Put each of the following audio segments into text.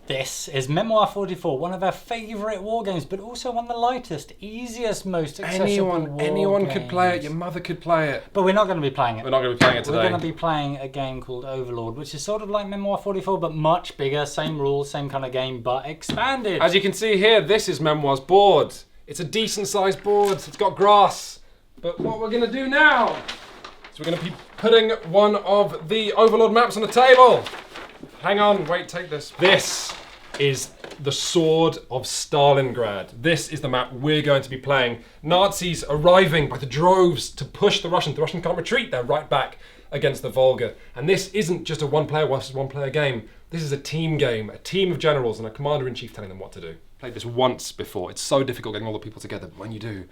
This is Memoir 44, one of our favourite war games, but also one of the lightest, easiest, most accessible Anyone could play it. Your mother could play it. But we're not going to be playing it. We're not going to be playing it today. We're going to be playing a game called Overlord, which is sort of like Memoir 44, but much bigger, same rules, same kind of game, but expanded. As you can see here, this is Memoir's board. It's a decent-sized board. It's got grass. But what we're going to do now is we're going to be putting one of the Overlord maps on the table. Hang on, wait, take this. This is the Sword of Stalingrad. This is the map we're going to be playing. Nazis arriving by the droves to push the Russians. The Russians can't retreat, they're right back against the Volga. And this isn't just a one-player versus one-player game. This is a team game, a team of generals and a commander-in-chief telling them what to do. Played this once before. It's so difficult getting all the people together, but when you do...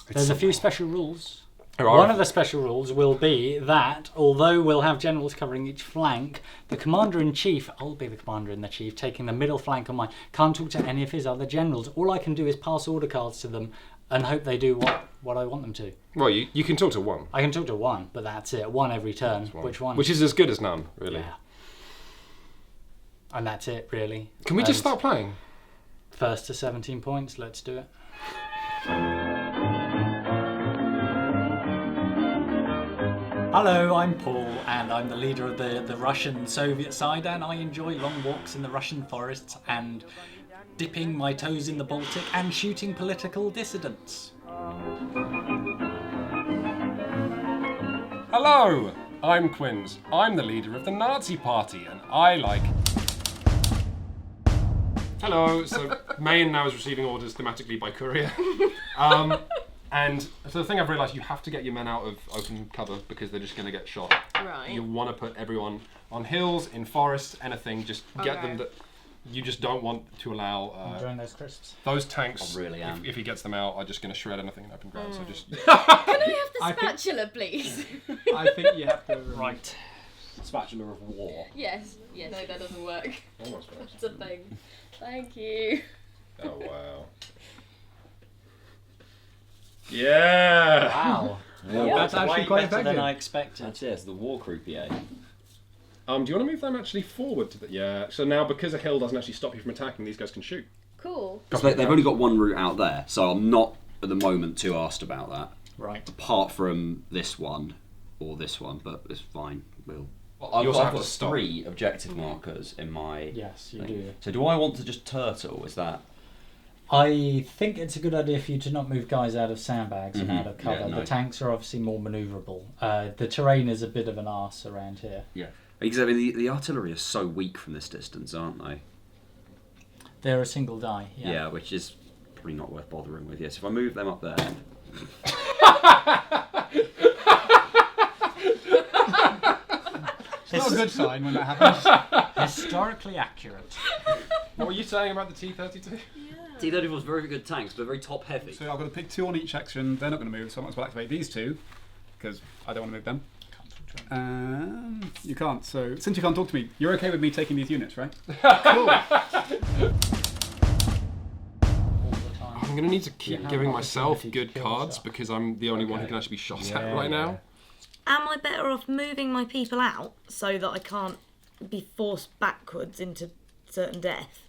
There's a few special rules. One of the special rules will be that, although we'll have generals covering each flank, the commander-in-chief, I'll be the commander-in-chief, taking the middle flank on mine, can't talk to any of his other generals. All I can do is pass order cards to them and hope they do what I want them to. Well, you can talk to one. I can talk to one, but that's it. One every turn. Which one? Which is as good as none, really. Yeah. And that's it, really. Can we just start playing? First to 17 points, let's do it. Hello, I'm Paul, and I'm the leader of the Russian-Soviet side, and I enjoy long walks in the Russian forests and dipping my toes in the Baltic and shooting political dissidents. Hello, I'm Quinns. I'm the leader of the Nazi Party, and I like... Hello, so Mayan now is receiving orders thematically by courier. And so the thing I've realised, you have to get your men out of open cover because they're just going to get shot. Right. You want to put everyone on hills, in forests, anything. Just get them that you just don't want to allow. Enjoying those crisps. Those tanks. I really am. If he gets them out, are just going to shred anything in open ground. So just. Can I have the spatula, please? I think you have to. Right. Spatula of war. Yes. No, that doesn't work. Almost finished. It's a thing. Thank you. Oh wow. Yeah! Wow. That's actually Way quite better effective. than I expected. That's it, it's the war croupier. Do you want to move them actually forward to the... Yeah, so now because a hill doesn't actually stop you from attacking, these guys can shoot. Cool. Because they've only got one route out there, so I'm not at the moment too asked about that. Right. Apart from this one, or this one, but it's fine. We'll... You also I've have got to stop. 3 objective markers in my... Yes, you thing. do. So do I want to just turtle? Is that... I think it's a good idea for you to not move guys out of sandbags and Mhm. out of cover. Yeah, no. The tanks are obviously more manoeuvrable. The terrain is a bit of an arse around here. Yeah. Because I mean, the artillery is so weak from this distance, aren't they? They're a single die. Yeah, which is probably not worth bothering with. Yes, if I move them up there... It's not a good sign when that happens. Historically accurate. What were you saying about the T-32? T-34 is very good tanks, but very top heavy. So I've got to pick 2 on each section. They're not going to move, so I might as well activate these 2 because I don't want to move them. You can't. So since you can't talk to me, you're okay with me taking these units, right? Cool. I'm going to need to keep have giving an myself opportunity good to kill cards yourself. because I'm the only one who can actually be shot at right now. Am I better off moving my people out so that I can't be forced backwards into certain death?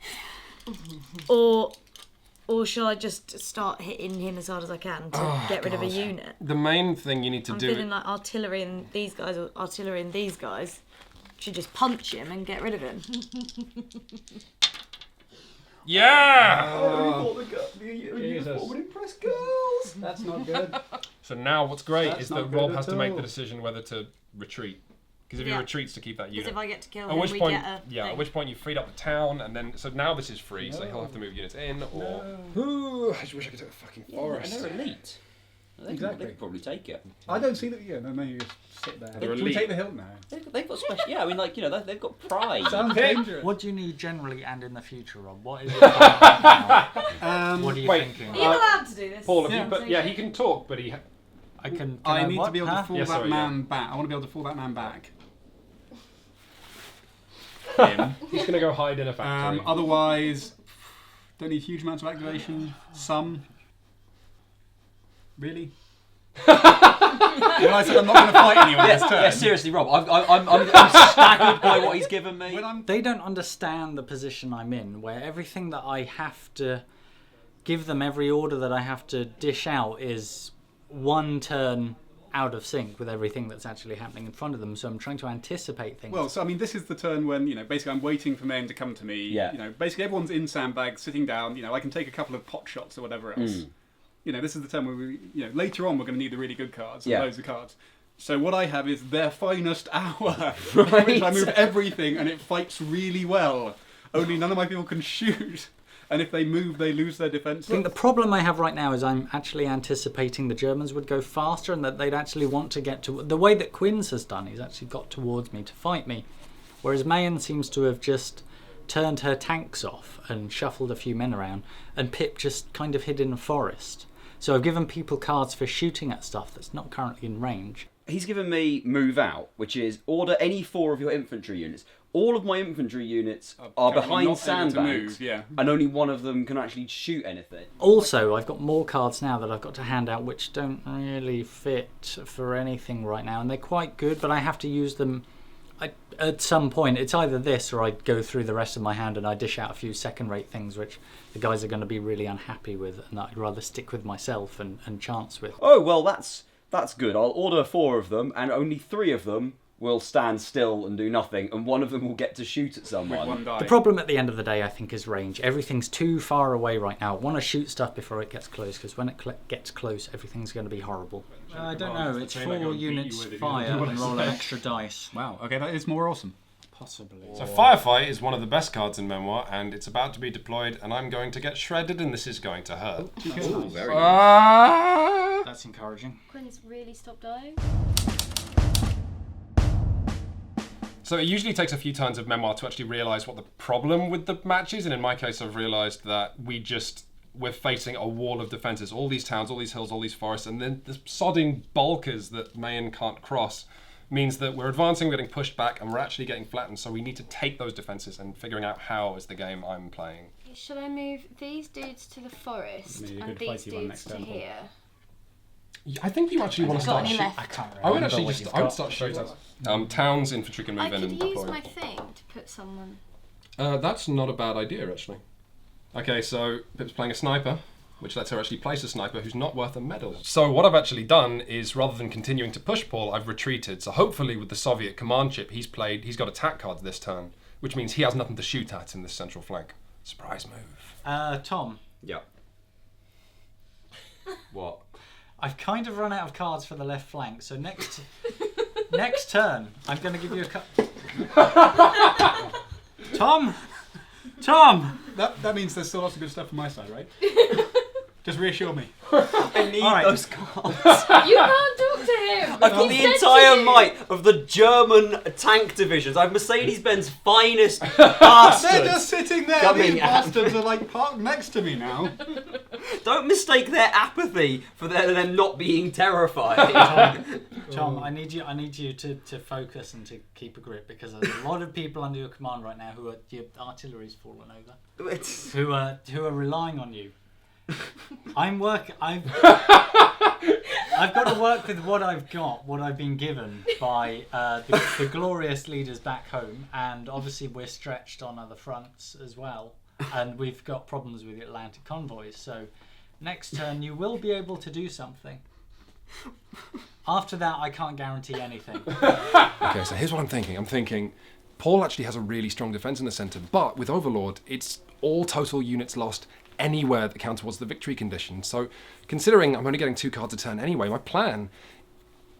Or should I just start hitting him as hard as I can to get rid of a unit? The main thing you need to I'm do... feeling like artillery and these guys, or artillery and these guys, should just punch him and get rid of him. Yeah! Jesus. would impress girls. That's not good. So now what's great That's is not that Rob good has at to make the all. decision whether to retreat. Because if he Yeah. retreats to keep that Because unit. if I get to kill At him, which we point, get a yeah, at thing. which point you freed up the town, and then so now this is free, so he'll have to move units in, or ooh, I just wish I could take the fucking forest. And they're elite. They Exactly. could probably take it. I don't see that. Yeah, no, you just sit there. They're Can we elite. take the hill now? They've got special... Yeah, I mean, like, you know, they've got pride. Sounds dangerous. What do you need generally and in the future, Rob? What is it about now? What are you wait. thinking? Are you allowed to do this? Paul, have Yeah. you, but yeah, he can talk, but he. I can I need what? to be able to Huh? fall Yeah, that sorry, man back. I want to be able to fall that man back. He's gonna go hide in a factory. Otherwise, don't need huge amounts of activation. Some. Really? When I said I'm not going to fight anyone this turn. Yeah, seriously, Rob, I'm staggered by what he's given me. They don't understand the position I'm in, where everything that I have to give them, every order that I have to dish out is one turn out of sync with everything that's actually happening in front of them. So I'm trying to anticipate things. Well, so I mean, this is the turn when, basically I'm waiting for men to come to me. Yeah. Basically everyone's in sandbags, sitting down. I can take a couple of pot shots or whatever else. This is the turn where we, later on we're going to need the really good cards, loads of cards. So what I have is their finest hour, in which I move everything and it fights really well. Only none of my people can shoot. And if they move, they lose their defence. I think the problem I have right now is I'm actually anticipating the Germans would go faster and that they'd actually want to get to... The way that Quinns has done, he's actually got towards me to fight me. Whereas Mayen seems to have just turned her tanks off and shuffled a few men around. And Pip just kind of hid in a forest. So I've given people cards for shooting at stuff that's not currently in range. He's given me move out, which is order any 4 of your infantry units. All of my infantry units are behind sandbags, and only one of them can actually shoot anything. Also, I've got more cards now that I've got to hand out which don't really fit for anything right now, and they're quite good, but I have to use them at some point. It's either this or I go through the rest of my hand and I dish out a few second-rate things which the guys are going to be really unhappy with, and I'd rather stick with myself and chance with. Oh, well, that's good. I'll order 4 of them, and only 3 of them will stand still and do nothing, and one of them will get to shoot at someone. The problem at the end of the day, I think, is range. Everything's too far away right now. I want to shoot stuff before it gets close, because when it gets close, everything's going to be horrible. I don't know. It's 4 units fire and roll an extra dice. Wow, okay, that is more awesome. Possibly. So Firefight is one of the best cards in Memoir, and it's about to be deployed, and I'm going to get shredded, and this is going to hurt. Oh, very nice. That's encouraging. Quinn has really stopped dying. So it usually takes a few turns of Memoir to actually realise what the problem with the match is, and in my case I've realised that we're facing a wall of defences. All these towns, all these hills, all these forests, and then the sodding bulkers that Mayen can't cross means that we're advancing, we're getting pushed back, and we're actually getting flattened, so we need to take those defences, and figuring out how is the game I'm playing. Should I move these dudes to the forest and these dudes to here? I think you actually want to start shooting. I can't remember. I would start shooting. Towns, infantry can move in and I could deploy. use my thing to put someone... That's not a bad idea, actually. Okay, so Pip's playing a sniper, which lets her actually place a sniper who's not worth a medal. So what I've actually done is, rather than continuing to push Paul, I've retreated. So hopefully with the Soviet command chip, he's got attack cards this turn, which means he has nothing to shoot at in this central flank. Surprise move. Tom. Yeah. What? I've kind of run out of cards for the left flank, so next turn, I'm going to give you a Tom! That means there's still lots of good stuff on my side, right? Just reassure me. I need those cards. You can't talk to him! I've got the entire might of the German tank divisions. I've Mercedes-Benz finest bastards. They're just sitting there. These bastards are like parked next to me now. Don't mistake their apathy for them not being terrified. Tom, I need you to focus and to keep a grip, because there's a lot of people under your command right now who are your artillery's fallen over, who are relying on you. I've got to work with what I've got, what I've been given by the glorious leaders back home, and obviously we're stretched on other fronts as well, and we've got problems with the Atlantic convoys. So next turn you will be able to do something. After that, I can't guarantee anything. Okay, so here's what I'm thinking. I'm thinking Paul actually has a really strong defence in the centre, but with Overlord, it's all total units lost anywhere that counts towards the victory condition. So considering I'm only getting 2 cards a turn anyway, my plan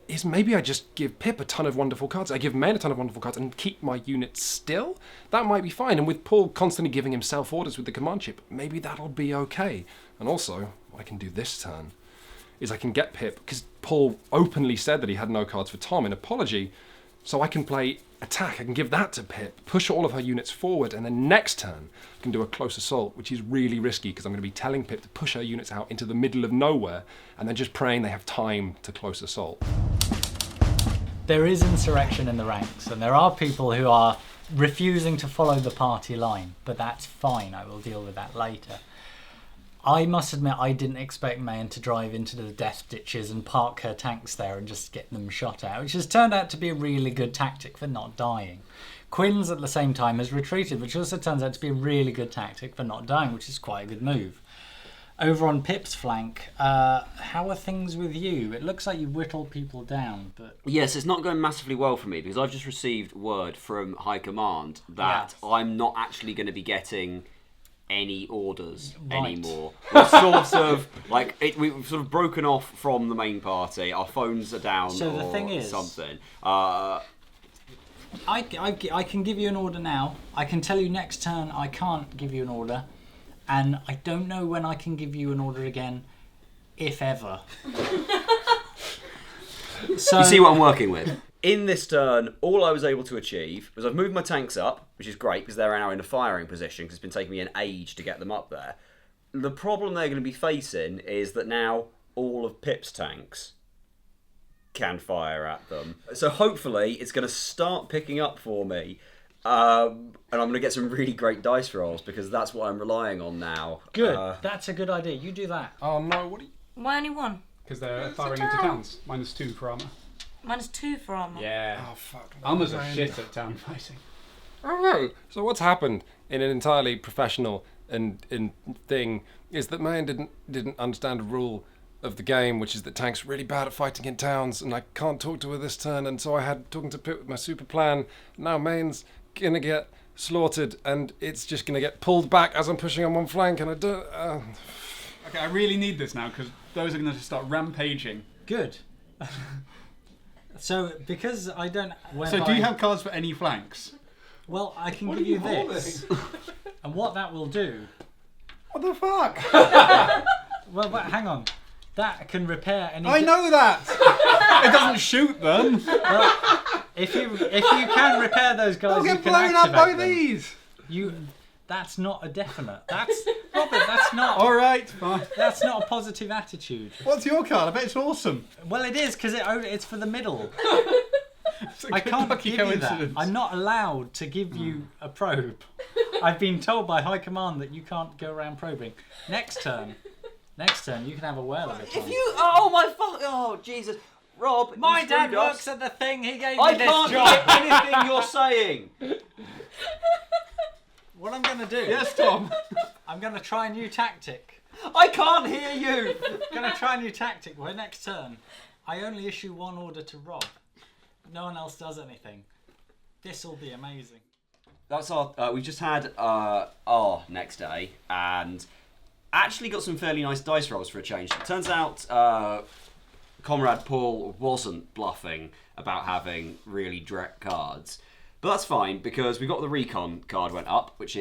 is maybe I just give Pip a ton of wonderful cards. I give Mayen a ton of wonderful cards and keep my units still. That might be fine. And with Paul constantly giving himself orders with the command chip, maybe that'll be okay. And also, what I can do this turn is I can get Pip, because Paul openly said that he had no cards for Tom in apology, so I can play attack. I can give that to Pip, push all of her units forward, and then next turn I can do a close assault, which is really risky because I'm going to be telling Pip to push her units out into the middle of nowhere and then just praying they have time to close assault. There is insurrection in the ranks, and there are people who are refusing to follow the party line, but that's fine. I will deal with that later. I must admit, I didn't expect Mayan to drive into the death ditches and park her tanks there and just get them shot out, which has turned out to be a really good tactic for not dying. Quinn's at the same time has retreated, which also turns out to be a really good tactic for not dying, which is quite a good move. Over on Pip's flank, how are things with you? It looks like you've whittled people down, but... Yes, it's not going massively well for me because I've just received word from High Command that I'm not actually going to be getting any orders anymore. We're sort of like we've sort of broken off from the main party. Our phones are down. So the thing is, something. I can give you an order now. I can tell you next turn I can't give you an order, and I don't know when I can give you an order again, if ever. So you see what I'm working with. In this turn, all I was able to achieve was I've moved my tanks up, which is great because they're now in a firing position because it's been taking me an age to get them up there. The problem they're going to be facing is that now all of Pip's tanks can fire at them. So hopefully it's going to start picking up for me. And I'm going to get some really great dice rolls because that's what I'm relying on now. Good. That's a good idea. You do that. Oh no, what are you... Why only one? Because they're firing into towns. -2 for armour. -2 for armour. Yeah. Oh fuck. Armours are shit at town fighting. Oh no. So what's happened in an entirely professional and thing is that Mayan didn't understand a rule of the game, which is that tanks are really bad at fighting in towns, and I can't talk to her this turn, and so I had talking to Pip with my super plan. Now Mayan's gonna get slaughtered, and it's just gonna get pulled back as I'm pushing on one flank, and I don't. Okay, I really need this now because those are going to start rampaging. Good. So because I don't. So do you have cards for any flanks? Well, I can give you this, and what that will do. What the fuck? Well, but hang on. That can repair any. I know that. It doesn't shoot them. Well, if you can repair those guys, They'll you get can blown up by activate them. these. That's not a definite. That's Robert. That's not. All right, fine. That's not a positive attitude. What's your card? I bet it's awesome. Well, it is because it's for the middle. I can't give you that. I'm not allowed to give you a probe. I've been told by High Command that you can't go around probing. Next turn, you can have a whale of a time. If you... Oh my fuck... Oh, Jesus. Rob, My dad works at the thing. He gave me I this can't job. hear anything you're saying. What I'm going to do... Yes, Tom. I'm going to try a new tactic. I can't hear you. I'm going to try a new tactic where next turn I only issue one order to Rob. No one else does anything. This will be amazing. That's our... we just had our next day and actually got some fairly nice dice rolls for a change. It turns out Comrade Paul wasn't bluffing about having really direct cards. But that's fine because we got the recon card went up, which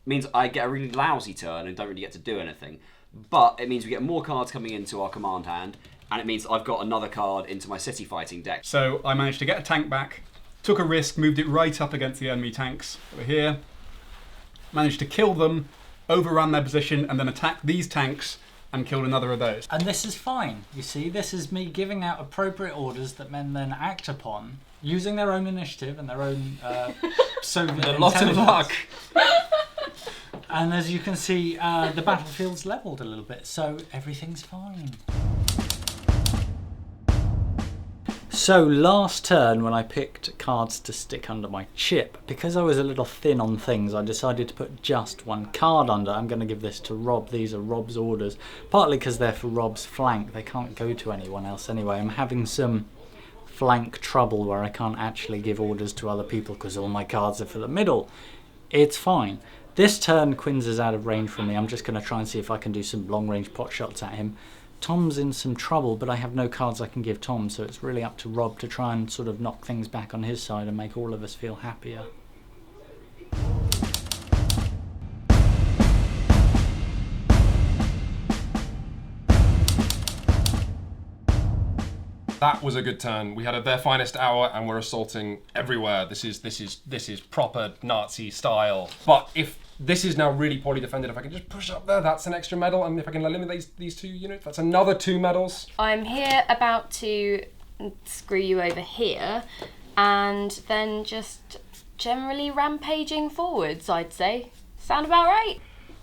means I get a really lousy turn and don't really get to do anything. But it means we get more cards coming into our command hand, and it means I've got another card into my city fighting deck. So I managed to get a tank back, took a risk, moved it right up against the enemy tanks over here, managed to kill them, overran their position, and then attacked these tanks and killed another of those. And this is fine. You see, this is me giving out appropriate orders that men then act upon, using their own initiative and their own Soviet A lot of luck. And as you can see, the battlefield's levelled a little bit, so everything's fine. So last turn when I picked cards to stick under my chip, because I was a little thin on things, I decided to put just one card under. I'm going to give this to Rob. These are Rob's orders, partly because they're for Rob's flank. They can't go to anyone else anyway. I'm having some flank trouble where I can't actually give orders to other people because all my cards are for the middle. It's fine. This turn Quinn's is out of range from me. I'm just going to try and see if I can do some long range pot shots at him. Tom's in some trouble, but I have no cards I can give Tom, so it's really up to Rob to try and sort of knock things back on his side and make all of us feel happier. That was a good turn. We had their finest hour, and we're assaulting everywhere. This is proper Nazi style. But if this is now really poorly defended, if I can just push up there, that's an extra medal. And if I can eliminate these 2 units, that's another 2 medals. I'm here about to screw you over here, and then just generally rampaging forwards, I'd say. Sound about right?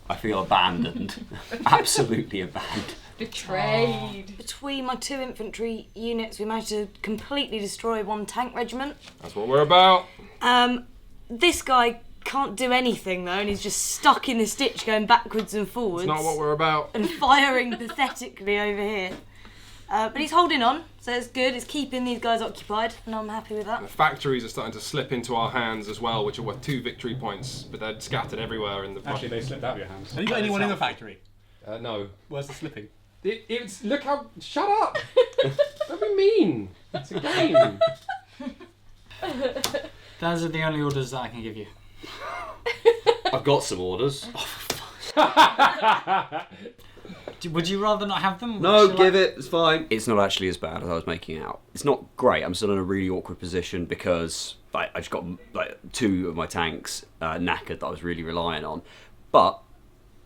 I feel abandoned. Absolutely abandoned. Betrayed. Between my 2 infantry units, we managed to completely destroy 1 tank regiment. That's what we're about. This guy can't do anything though, and he's just stuck in this ditch going backwards and forwards. It's not what we're about. And firing pathetically over here. But he's holding on, so it's good. It's keeping these guys occupied, and I'm happy with that. The factories are starting to slip into our hands as well, which are worth 2 victory points, but they're scattered everywhere in the. Actually, they slipped out of your hands. Have you got anyone in the factory? No. Where's the slipping? It's look how. Shut up! Don't be mean. It's a game. Those are the only orders that I can give you. I've got some orders. Would you rather not have them? No, give it. It's fine. It's not actually as bad as I was making out. It's not great. I'm still in a really awkward position because I just got 2 of my tanks knackered that I was really relying on. But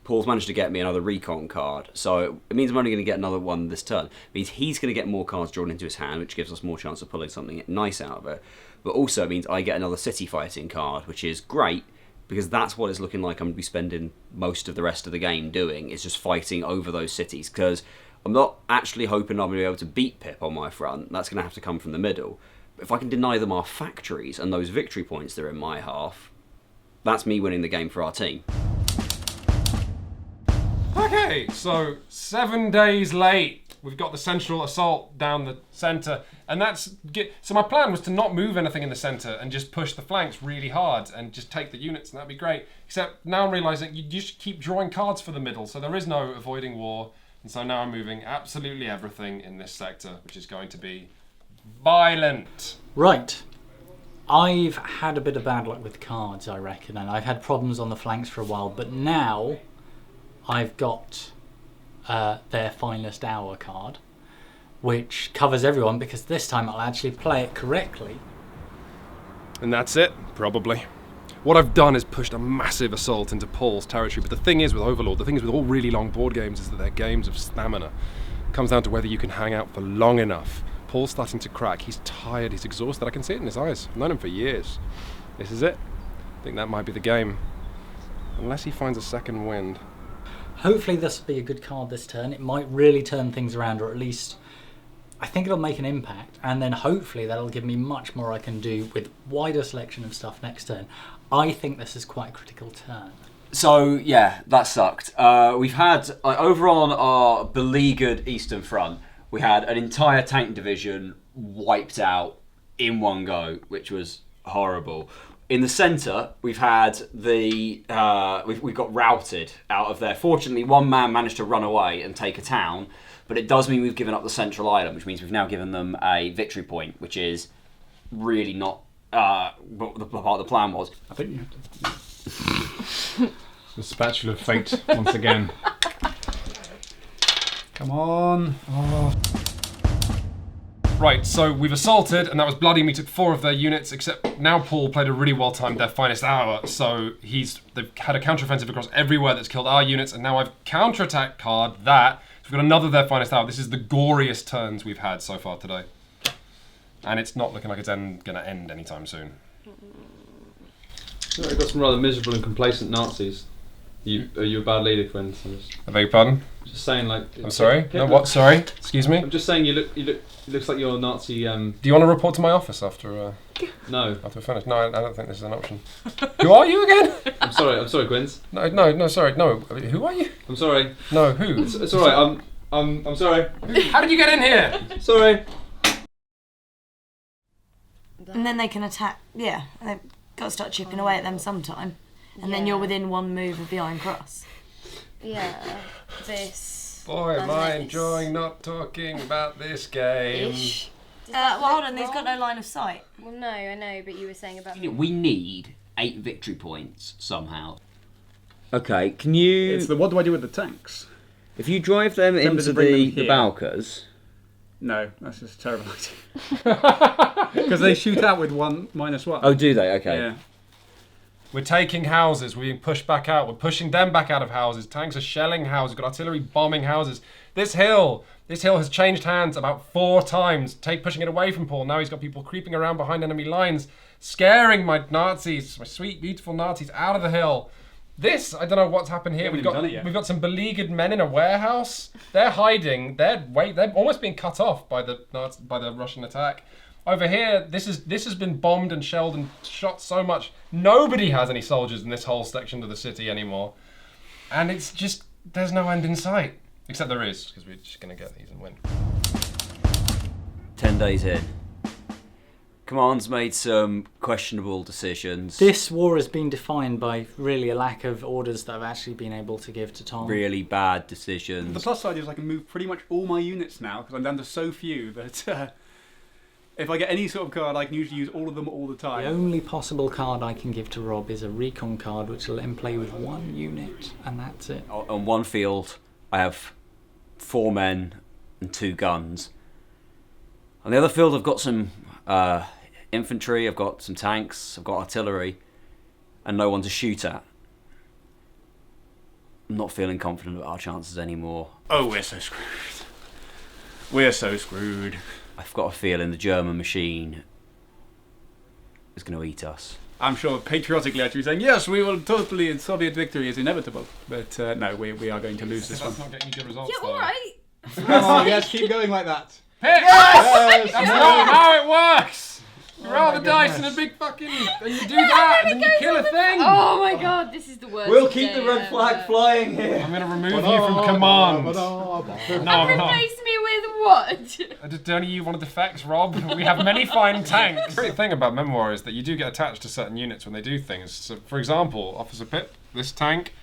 Paul's managed to get me another recon card, so it means I'm only going to get another one this turn. It means he's going to get more cards drawn into his hand, which gives us more chance of pulling something nice out of it. But also it means I get another city fighting card, which is great, because that's what it's looking like I'm going to be spending most of the rest of the game doing, is just fighting over those cities, because I'm not actually hoping I'm going to be able to beat Pip on my front. That's going to have to come from the middle. But if I can deny them our factories and those victory points that are in my half, that's me winning the game for our team. Okay, so 7 days late, we've got the central assault down the centre, and so my plan was to not move anything in the centre and just push the flanks really hard and just take the units, and that'd be great. Except now I'm realising you just keep drawing cards for the middle, so there is no avoiding war, and so now I'm moving absolutely everything in this sector, which is going to be violent. Right. I've had a bit of bad luck with cards, I reckon, and I've had problems on the flanks for a while, but now I've got their finest hour card, which covers everyone, because this time I'll actually play it correctly. And that's it, probably. What I've done is pushed a massive assault into Paul's territory, but the thing is with Overlord, the thing is with all really long board games, is that they're games of stamina. It comes down to whether you can hang out for long enough. Paul's starting to crack, he's tired, he's exhausted, I can see it in his eyes. I've known him for years. This is it. I think that might be the game. Unless he finds a second wind. Hopefully this will be a good card this turn. It might really turn things around, or at least I think it'll make an impact, and then hopefully that'll give me much more I can do with wider selection of stuff next turn. I think this is quite a critical turn. So yeah, that sucked. We've had over on our beleaguered Eastern Front, we had an entire tank division wiped out in one go, which was horrible. In the centre, we've had we've got routed out of there. Fortunately, one man managed to run away and take a town, but it does mean we've given up the central island, which means we've now given them a victory point, which is really not what the part of the plan was. I think you have to. The spatula of fate once again. Come on. Oh. Right, so we've assaulted, and that was bloody. We took 4 of their units, except now Paul played a really well-timed their finest hour, so they've had a counter-offensive across everywhere that's killed our units, and now I've counter-attack card that. So we've got another their finest hour. This is the goriest turns we've had so far today. And it's not looking like it's going to end anytime soon. I've got some rather miserable and complacent Nazis. Are you a bad leader, Quinn? I beg your pardon? Just saying, like. I'm sorry? No, what? Sorry? Excuse me? I'm just saying you look. It looks like you're a Nazi. Do you want to report to my office after? No. After we finish? No, I don't think this is an option. Who are you again? I'm sorry, Quinns. No, sorry, no. Who are you? I'm sorry. No, who? It's all right. I'm sorry. How did you get in here? Sorry. And then they can attack. Yeah, they've got to start chipping away at them sometime, and then you're within 1 move of the Iron Cross. Yeah, this. Boy, am I enjoying not talking about this game. Well, hold on, he's got no line of sight. Well, no, I know, but you were saying about. We need 8 victory points somehow. Okay, can you? What do I do with the tanks? If you drive them into the Balkars. No, that's just a terrible idea. Because they shoot out with 1 -1. Oh, do they? Okay. Yeah. We're taking houses, we're being pushed back out, we're pushing them back out of houses, tanks are shelling houses, we've got artillery bombing houses. This hill has changed hands about 4 times, pushing it away from Paul. Now he's got people creeping around behind enemy lines, scaring my Nazis, my sweet, beautiful Nazis out of the hill. This, I don't know what's happened here. We've got some beleaguered men in a warehouse. They're hiding. They're almost being cut off by the Russian attack. Over here, this has been bombed and shelled and shot so much. Nobody has any soldiers in this whole section of the city anymore. And it's just, there's no end in sight. Except there is, because we're just going to get these and win. 10 days in. Command's made some questionable decisions. This war has been defined by really a lack of orders that I've actually been able to give to Tom. Really bad decisions. The plus side is I can move pretty much all my units now because I'm down to so few that if I get any sort of card, I can usually use all of them all the time. The only possible card I can give to Rob is a recon card, which will let him play with 1 unit, and that's it. On one field, I have 4 men and 2 guns. On the other field, I've got some infantry, I've got some tanks, I've got artillery, and no one to shoot at. I'm not feeling confident about our chances anymore. Oh, we're so screwed. We're so screwed. I've got a feeling the German machine is going to eat us. I'm sure patriotically I should be saying, yes, we will totally, Soviet victory is inevitable. But no, we are going to lose this one. That's not getting you good results, Yeah, alright. Oh, yes, keep going like that. Yes! That's not how it works! You roll the dice and a big fucking... and you do that, and then you kill a thing! Oh my god, this is the worst. We'll keep the day red flag ever. flying here. I'm going to remove you from command. No, And I'm not. replace me with what? Don't you want to defect, Rob? We have many fine tanks. The great thing about Memoir is that you do get attached to certain units when they do things. So, for example, Officer Pip, this tank,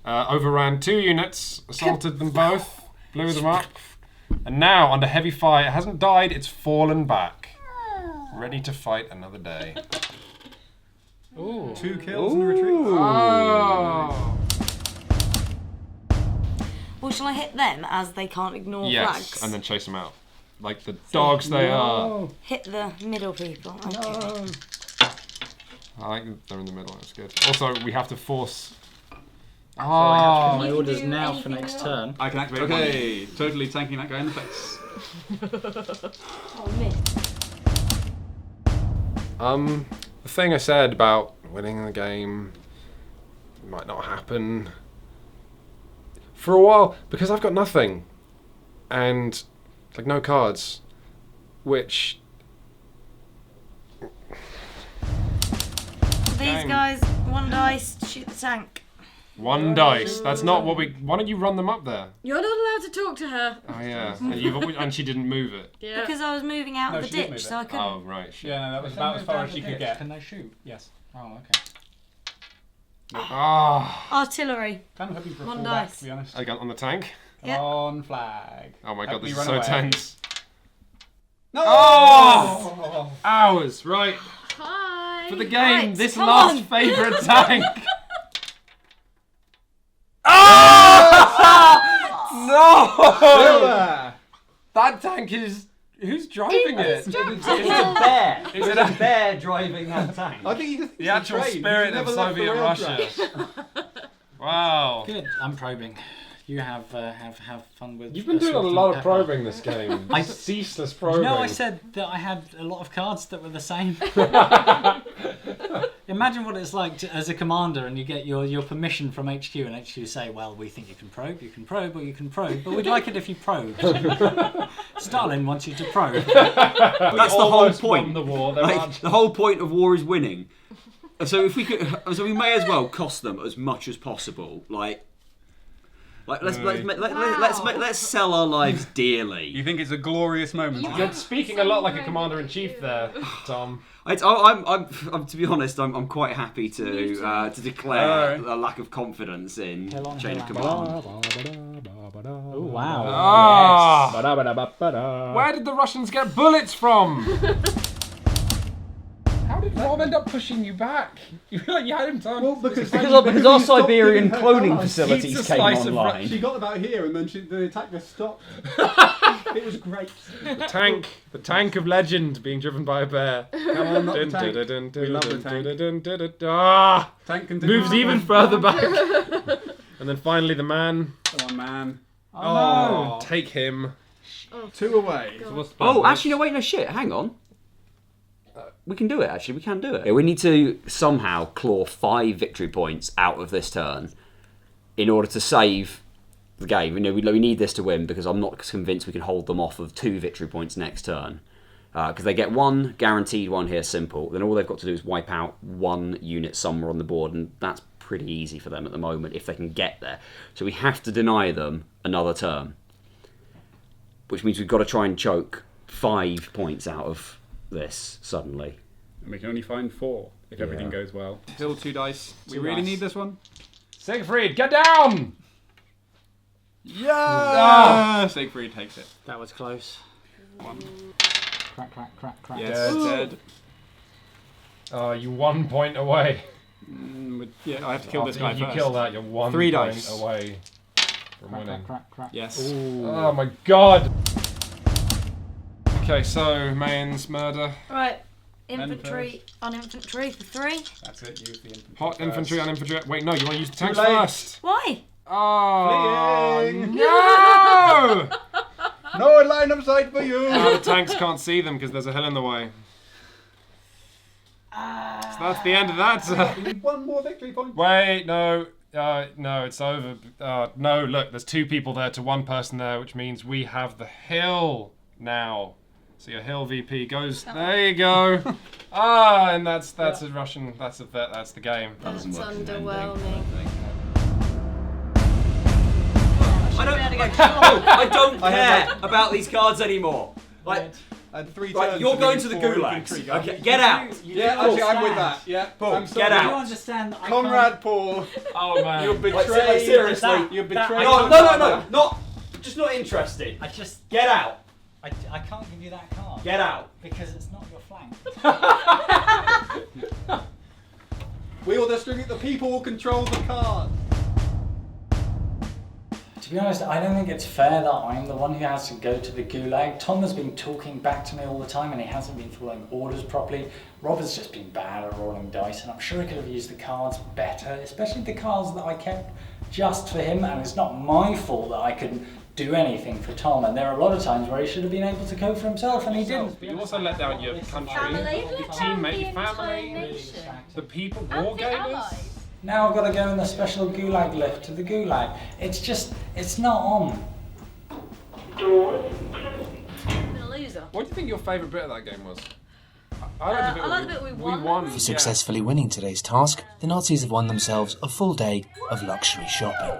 overran 2 units, assaulted them both, blew them up, and now, under heavy fire, it hasn't died, it's fallen back. Ready to fight another day. Ooh. 2 kills and a retreat. Oh! Well, shall I hit them as they can't ignore Yes, flags? and then chase them out. Like the dogs they are. Hit the middle people. Okay. I like that they're in the middle, that's good. Also, we have to force... My You can orders do now for anything next you want. turn. I can activate Okay, totally tanking that guy in the face. Oh, miss. The thing I said about winning the game might not happen for a while because I've got nothing and like no cards, which These guys, 1 dice, shoot the tank. 1 dice. That's not what we. Why don't you run them up there? You're not allowed to talk to her. Oh yeah, and she didn't move it. Yeah. Because I was moving out No, of the she did move ditch, it. so I couldn't. Oh right. Shit. Yeah, no, that was about as far as she could get. Can they shoot? Yes. Oh, okay. Ah. Artillery. Kind of hoping for a 1 fallback, dice. to be honest. I got on the tank. Come Yeah. on, flag. Oh my god, Help me this is run so away. tense. No! Oh! Hours, right. Hi. For the game, Right, this come last on. favourite tank. No! That tank is. Who's driving it? It's a bear. It's a bear driving that tank. I think he just The actual spirit of Soviet Russia. Wow. Good. I'm probing. You have fun with. You've been doing a lot of probing this game. Ceaseless probing. No, I said that I had a lot of cards that were the same. Imagine what it's like as a commander, and you get your permission from HQ, and HQ say, "Well, we think you can probe, or you can probe, but we'd like it if you probed." Stalin wants you to probe. That's the whole point. The war. Like, the whole point of war is winning. So if we could, so we may as well cost them as much as possible. Let's sell our lives dearly. You think it's a glorious moment? You're speaking a lot like a commander-in-chief there, Tom. I'm to be honest, I'm quite happy to declare a lack of confidence in chain of command. Oh wow! Ah. Where did the Russians get bullets from? How did Rob end up pushing you back? You feel like you had him done. Well, because our Siberian cloning facilities came online. She got about here and then the attack just stopped. It was great. The tank of legend being driven by a bear. Come on, not the tank. We love the tank. Ah, Tank can moves even further back. And then finally the man. Come on, man. Oh, take him. 2 away. Oh, actually, no, wait, no shit. Hang on. We can do it, actually. We can do it. We need to somehow claw 5 victory points out of this turn in order to save the game. We need this to win because I'm not convinced we can hold them off of 2 victory points next turn. Because they get 1 guaranteed one here, simple. Then all they've got to do is wipe out 1 unit somewhere on the board, and that's pretty easy for them at the moment if they can get there. So we have to deny them another turn, which means we've got to try and choke 5 points out of this suddenly. And we can only find 4 if everything goes well. Build 2 dice. We really need this one. Siegfried, get down! Yeah! Siegfried takes it. That was close. 1. Crack, crack, crack, crack. Yes, dead. You 1 point away. Yeah, I have to kill this guy if you first. kill that, you're 1 3 point dice. away from Crack, winning. crack, crack, crack. Yes. Ooh. Oh my god! Okay, so Mayon's murder. Right. Infantry on infantry for 3. That's it, use the infantry. Hot infantry on infantry. Wait, no, you want to use the tanks late. first. Why? Oh Fleeing. no! No line of sight for you! The tanks can't see them because there's a hill in the way. So that's the end of that. We need 1 more victory point. Wait, no. No, it's over. No, look, there's 2 people there to 1 person there, which means we have the hill now. So your hill VP goes. There you go. And that's a Russian. That's the game. That's underwhelming. I don't care about these cards anymore. Like, And 3 right, turns. you're to going do to the 4 gulags. infantry. Okay, get out. Yeah, actually, I'm with that. Yeah, Paul, I'm sorry. get out. You understand that I Comrade Paul, Oh man. you're betrayed. Like, seriously. You're that- betrayed. No, not. Just not interested. I just Get out. I can't give you that card. Get out. Because it's not your flank. We will distribute. The people will control the card. To be honest, I don't think it's fair that I'm the one who has to go to the gulag. Tom has been talking back to me all the time and he hasn't been following orders properly. Rob has just been bad at rolling dice and I'm sure he could have used the cards better, especially the cards that I kept just for him, and it's not my fault that I couldn't do anything for Tom, and there are a lot of times where he should have been able to cope for himself and he didn't. But you also let down your country, Family. your Let down teammate, the your entire family, nation. the people, And war the gamers. allies. Now I've got to go in the special gulag lift to the gulag. It's not on. I'm a loser. What do you think your favourite bit of that game was? I like the bit we won. For successfully winning today's task, the Nazis have won themselves a full day of luxury shopping.